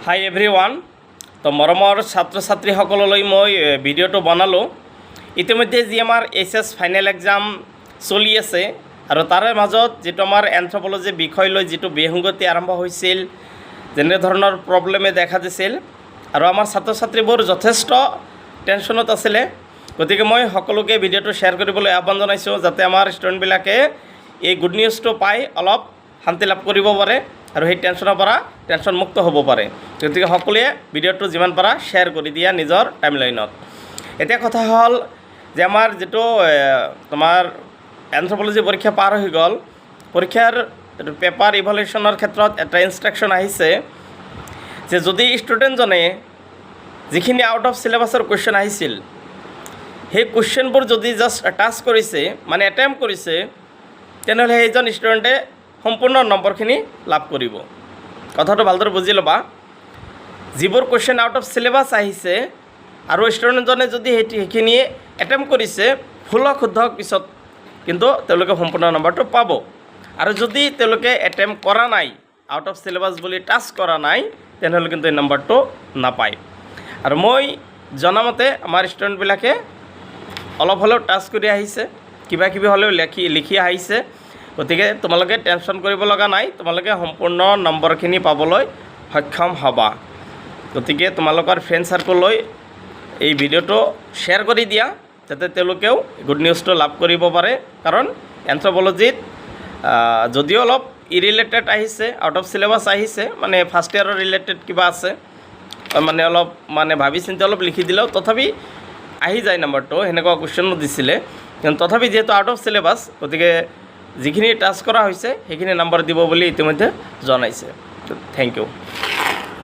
হাই everyone. তো মৰমৰ ছাত্ৰ ছাত্ৰীসকললৈ মই ভিডিঅ'টো বনালোঁ। ইতিমধ্যে যি আমাৰ এইচএছ ফাইনেল এক্সাম চলি আছে আৰু তাৰে মাজত যিটো আমাৰ এন্থ্ৰপলজি বিষয় লৈ যিটো বিসংগতি আৰম্ভ হৈছিল, যেনে ধৰণৰ প্ৰব্লেমে দেখা দিছিল আৰু আমাৰ ছাত্ৰ ছাত্ৰীবোৰ যথেষ্ট টেনশ্যনত আছিলে। গতিকে মই সকলোকে ভিডিঅ'টো শ্বেয়াৰ কৰিবলৈ আহ্বান জনাইছোঁ, যাতে আমাৰ ষ্টুডেণ্টবিলাকে এই গুড নিউজটো পাই অলপ শান্তি লাভ কৰিব পাৰে আৰু সেই টেনশ্যনৰ পৰা টেনশ্যনমুক্ত হ'ব পাৰে। গতিকে সকলোৱে ভিডিঅ'টো যিমান পাৰা শ্বেয়াৰ কৰি দিয়া নিজৰ টাইমলাইনত। এতিয়া কথা হ'ল যে আমাৰ যিটো তোমাৰ এন্থ্ৰপলজি পৰীক্ষা পাৰ হৈ গ'ল, পৰীক্ষাৰ পেপাৰ ইভলিউশ্যনৰ ক্ষেত্ৰত এটা ইনষ্ট্ৰাকশ্যন আহিছে যে যদি ষ্টুডেণ্টজনে যিখিনি আউট অফ চিলেবাছৰ কুৱেশ্যন আহিছিল, সেই কুৱেশ্যনবোৰ যদি জাষ্ট টাচ কৰিছে, মানে এটেম্প কৰিছে, তেনেহ'লে সেইজন ষ্টুডেণ্টে সম্পূৰ্ণ নম্বৰখিনি লাভ কৰিব। কথাটো ভালদৰে বুজি ল'বা। যিবোৰ কুৱেশ্যন আউট অফ চিলেবাছ আহিছে আৰু ষ্টুডেণ্টজনে যদি সেইখিনিয়ে এটেম্প কৰিছে, ভুল হওক শুদ্ধ হওক পিছত, কিন্তু তেওঁলোকে সম্পূৰ্ণ নম্বৰটো পাব। আৰু যদি তেওঁলোকে এটেম্প কৰা নাই, আউট অফ চিলেবাছ বুলি টাচ কৰা নাই, তেনেহ'লে কিন্তু এই নম্বৰটো নাপায়। আৰু মই জনামতে আমাৰ ষ্টুডেণ্টবিলাকে অলপ হ'লেও টাচ কৰি আহিছে, কিবা কিবি হ'লেও লিখি আহিছে। গতিকে তোমালোকে টেনশ্যন কৰিব লগা নাই, তোমালোকে সম্পূৰ্ণ নম্বৰখিনি পাবলৈ সক্ষম হ'বা। গতিকে তোমালোকৰ ফ্ৰেণ্ড চাৰ্কললৈ এই ভিডিঅ'টো শ্বেয়াৰ কৰি দিয়া, যাতে তেওঁলোকেও গুড নিউজটো লাভ কৰিব পাৰে। কাৰণ এন্থ্ৰপলজিত যদিও অলপ ইৰিলেটেড আহিছে, আউট অফ চিলেবাছ আহিছে, মানে ফাৰ্ষ্ট ইয়েৰৰ ৰিলেটেড কিবা আছে, মানে অলপ মানে ভাবি চিন্তি অলপ লিখি দিলেও তথাপি আহি যায় নম্বৰটো, সেনেকুৱা কুৱেশ্যনো দিছিলে। কিন্তু তথাপি যিহেতু আউট অফ চিলেবাছ, গতিকে যিখিনি টাচ কৰা হৈছে সেইখিনি নম্বৰ দিব বুলি ইতিমধ্যে জনাইছে। Thank U.